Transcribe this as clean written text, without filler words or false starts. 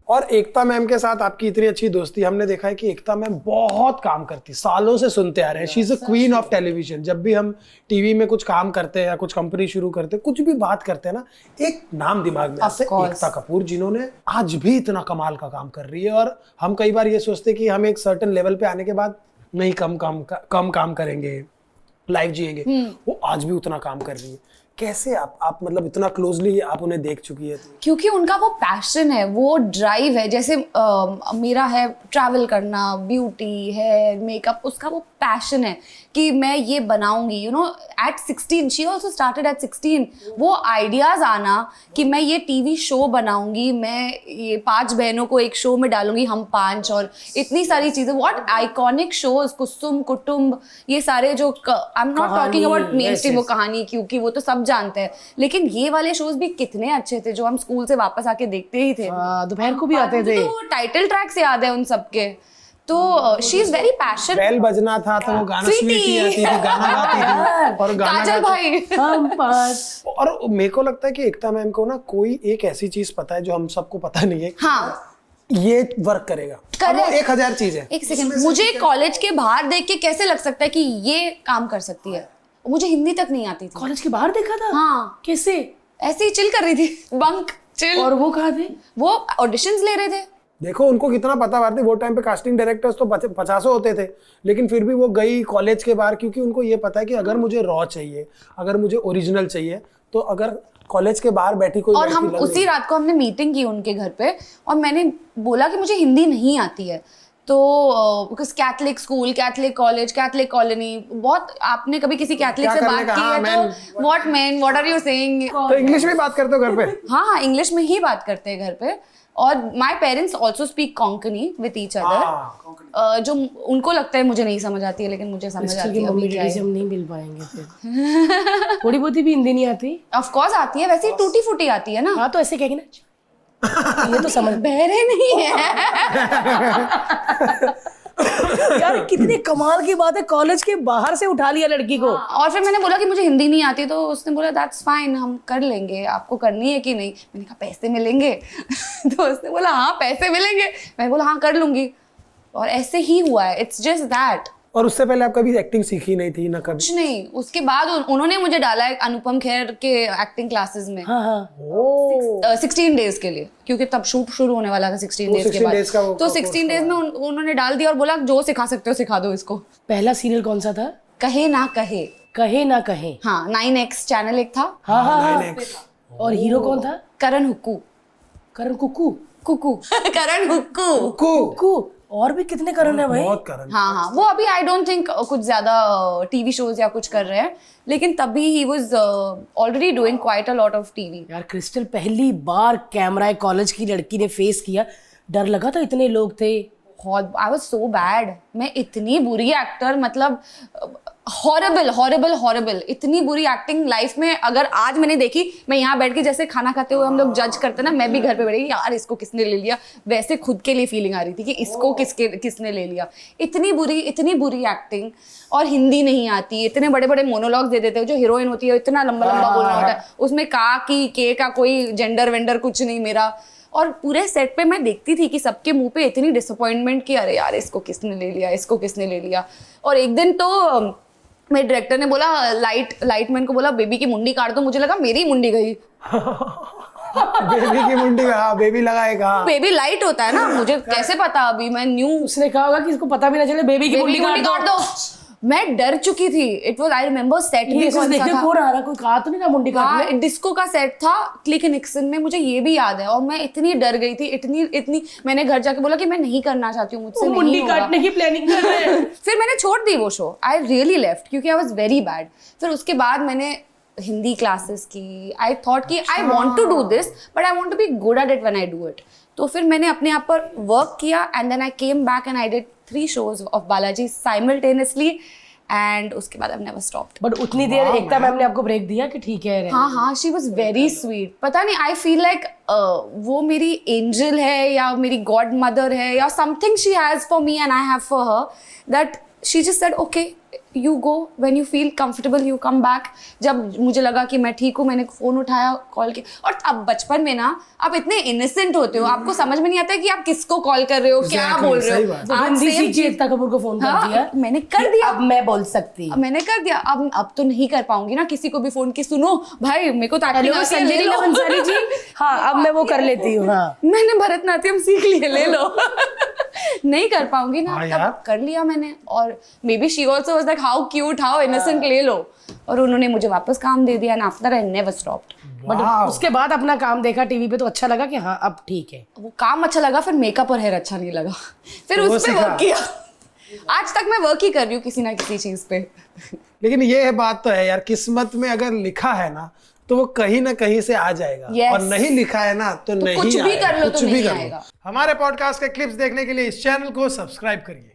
और एकता मैम के साथ आपकी इतनी अच्छी दोस्ती, हमने देखा है कि एकता मैम बहुत काम करती, सालों से सुनते आ रहे हैं, she is a queen of television. जब भी हम टीवी में कुछ काम करते हैं या कुछ कंपनी शुरू करते हैं, कुछ भी बात करते हैं ना, एक नाम दिमाग में आते हैं, एकता कपूर, जिन्होंने आज भी इतना कमाल का काम कर रही है। और हम कई बार ये सोचते कि हम एक सर्टेन लेवल पे आने के बाद नहीं कम काम करेंगे, लाइफ जिएंगे, वो आज भी उतना काम कर रही है। कैसे आप मतलब इतना क्लोजली आप उन्हें देख चुकी है? क्योंकि उनका वो पैशन है, वो ड्राइव है। जैसे मेरा है ट्रैवल करना, ब्यूटी, हेयर, मेकअप, उसका वो पैशन है कि मैं ये बनाऊंगी। You know, at 16 she also started at 16। वो आइडियाज आना कि मैं ये टीवी शो बनाऊंगी, मैं ये 5 बहनों को एक शो में डालूंगी, हम 5, और इतनी सारी चीजें, व्हाट आइकॉनिक शोज, कुसुम, कुटुंब, ये सारे जो, I am not talking about main stream वो कहानी, क्योंकि वो तो सब जानते हैं, लेकिन ये वाले शोज भी कितने अच्छे थे जो हम स्कूल से वापस आके देखते ही थे। दोपहर को भी आते थे। तो टाइटल ट्रैक्स याद है उन सबके। तो she is very passionate. Bell बजना था तो वो गाना स्वीटी आती थी, गाना गाती थी, और गाना काजल भाई हम पास। और मेरे को लगता है कि एकता मैम को ना कोई एक ऐसी चीज पता है जो हम सबको पता नहीं है। हाँ, ये वर्क करेगा। वो 1000 चीज है। एक सेकंड, मुझे कॉलेज के बाहर देख के कैसे लग सकता है कि ये काम कर सकती है? मुझे हिंदी तक नहीं आती थी। कॉलेज के बाहर देखा था? हाँ। कैसे? ऐसे ही चिल कर रही थी, बंक चिल। और वो कहाँ थे? वो ऑडिशंस ले रहे थे। देखो उनको कितना पता भारती, वो टाइम पे कास्टिंग डायरेक्टर्स तो 50 होते थे, लेकिन फिर भी वो गई कॉलेज के बाहर, क्योंकि उनको ये पता है कि अगर मुझे रॉ चाहिए, अगर मुझे ओरिजिनल चाहिए, तो अगर कॉलेज के बाहर बैठी कोई, और हम उसी रात को हमने मीटिंग की उनके घर पे, और मैंने बोला कि मुझे हिंदी नहीं आती है। तो Catholic school, Catholic college, Catholic colony, बहुत, आपने कभी किसी कैथलिक से बात की है तो what man, what are you saying, तो इंग्लिश में बात करते हो घर पे? हाँ, इंग्लिश में ही बात करते हैं घर पे। और my parents also speak Konkani with each other, जो उनको लगता है मुझे नहीं समझ आती है, लेकिन मुझे समझ आती है। मम्मी डैडी से हम नहीं मिल पाएंगे फिर। थोड़ी बहुत भी हिंदी नहीं आती? ऑफ कोर्स आती है, वैसे ही टूटी फूटी आती है ना। हाँ, तो ऐसे कहेंगे ना, ये तो समझ। बहरे नहीं है। यार कितनी कमाल की बात है, कॉलेज के बाहर से उठा लिया लड़की को। और फिर मैंने बोला कि मुझे हिंदी नहीं आती, तो उसने बोला दैट्स फाइन, हम कर लेंगे, आपको करनी है कि नहीं? मैंने कहा पैसे मिलेंगे? तो उसने बोला हाँ पैसे मिलेंगे। मैंने बोला हाँ कर लूंगी, और ऐसे ही हुआ है। It's just that. और उससे पहले आप कभी एक्टिंग सीखी नहीं थी ना कभी? कुछ नहीं। उसके बाद उन्होंने मुझे डाला है अनुपम खेर के एक्टिंग क्लासेस में। हाँ हाँ। 16 डेज के लिए, क्योंकि तब शूट शुरू होने वाला था 16 डेज के बाद। तो 16 डेज में उन्होंने डाल दिया और बोला जो सिखा सकते हो सिखा दो इसको। पहला सीरियल कौन सा था? कहे ना कहे। कहे ना कहे। हाँ, 9X चैनल एक था। हाँ हाँ हाँ। और हीरो कौन था? करण हुक्कू। करण कुकू? कुकू। करण हुक्कू। कुकू। और भी कितने करण है भाई? बहुत करण। हाँ हाँ, वो अभी आई डोंट थिंक कुछ ज्यादा टीवी शोज या कुछ कर रहे हैं, लेकिन तभी he was already doing quite a lot of TV. यार क्रिस्टल, पहली बार कैमरा कॉलेज की लड़की ने फेस किया, डर लगा था? इतने लोग थे। I was so bad. मैं इतनी बुरी एक्टर, मतलब हॉरेबल हॉरेबल हॉरेबल, इतनी बुरी एक्टिंग लाइफ में अगर आज मैंने देखी। मैं यहाँ बैठ के जैसे खाना खाते हुए हम लोग जज करते ना, मैं भी घर पे बैठी यार इसको किसने ले लिया, वैसे खुद के लिए फीलिंग आ रही थी कि इसको किसने ले लिया। इतनी बुरी एक्टिंग, और हिंदी नहीं आती, इतने बड़े बड़े मोनोलॉग्स दे देते हो। जो हीरोइन होती है इतना लंबा लंबा बोलना होता है, उसमें के का कोई जेंडर वेंडर कुछ नहीं मेरा। और पूरे सेट पे मैं देखती थी कि सबके मुंह पे इतनी डिसअपॉइंटमेंट कि अरे यार इसको किसने ले लिया, इसको किसने ले लिया। और एक दिन तो मेरे डायरेक्टर ने बोला, लाइटमैन को बोला बेबी की मुंडी काट दो। मुझे लगा मेरी मुंडी गई। बेबी की मुंडी का बेबी लगाएगा। बेबी लाइट होता है ना, मुझे कैसे पता? अभी मैं न्यू। उसने कहा होगा कि इसको पता भी ना चले बेबी की मुंडी काट दो। मैं डर चुकी थी। It was, I remember set भी कौन सा था। कौन आ रहा, कोई कहा तो नहीं ना मुंडी काटने? हाँ, डिस्को का सेट था क्लिक निक्सन में, मुझे ये भी याद है। और मैं इतनी डर गई थी, इतनी मैंने घर जाके बोला कि मैं नहीं करना चाहती हूँ, मुझसे नहीं होगा। मुंडी काटने की प्लानिंग कर रहे हैं। फिर मैंने छोड़ दी वो शो। आई रियली लेफ्ट, क्योंकि आई वाज वेरी बैड। फिर उसके बाद मैंने हिंदी क्लासेस की। आई थॉट कि I want to do this, but I want to be good at it when I do it. तो फिर मैंने अपने आप पर वर्क किया, and then I came back and I did 3 shows of Balaji simultaneously, and उसके बाद आई नेवर स्टॉप्ड। बट उतनी देर एकता मैम ने आपको ब्रेक दिया कि ठीक है? हाँ हाँ, शी वॉज वेरी स्वीट। पता नहीं, आई फील लाइक वो मेरी एंजल है या मेरी गॉड मदर है या something she has for me and I have for her, that she just said okay you go when you feel comfortable, you come back. जब मुझे लगा कि मैं ठीक हूँ, मैंने फोन उठाया, कॉल किया। और अब बचपन में ना आप इतने इनोसेंट होते हो, आपको समझ में नहीं आता है कि आप किसको कॉल कर रहे हो, क्या Exactly, बोल रहे सही हो। बात। आज हिंदी same सीखी, चीज- एकता कपूर को फोन कर हाँ, दिया, मैंने कर दिया। अब मैं बोल सकती। मैंने कर दिया। अब तो नहीं कर पाऊंगी ना किसी को भी फोन की, सुनो भाई मेरे को तो acting हेलो आती है, संजय ले लीला लो। बंसाली जी, हाँ अब मैं वो कर लेती हूँ। हाँ मैंने भरतनाट्यम सीख लिए, ले लो। नहीं कर पाऊंगी ना, हाँ तब यार। कर लिया मैंने। और may be she also was like how cute, how innocent, ले लो। और उन्होंने मुझे वापस काम दे दिया, and after I never stopped. But Wow. उसके बाद अपना काम देखा टीवी पे तो अच्छा लगा कि हाँ अब ठीक है। वो काम अच्छा लगा, फिर मेकअप और हेयर अच्छा नहीं लगा। फिर तो वो उस पे सीखा। वर्क किया। आज तक मैं वर्क ही कर रही हूँ किसी ना किसी चीज पे। लेकिन ये बात तो है यार, किस्मत में अगर लिखा है ना तो वो कहीं ना कहीं से आ जाएगा। Yes. और नहीं लिखा है ना तो नहीं कुछ भी आएगा। कर लो तो कुछ भी नहीं कर लो। आएगा। हमारे पॉडकास्ट के क्लिप्स देखने के लिए इस चैनल को सब्सक्राइब करिए।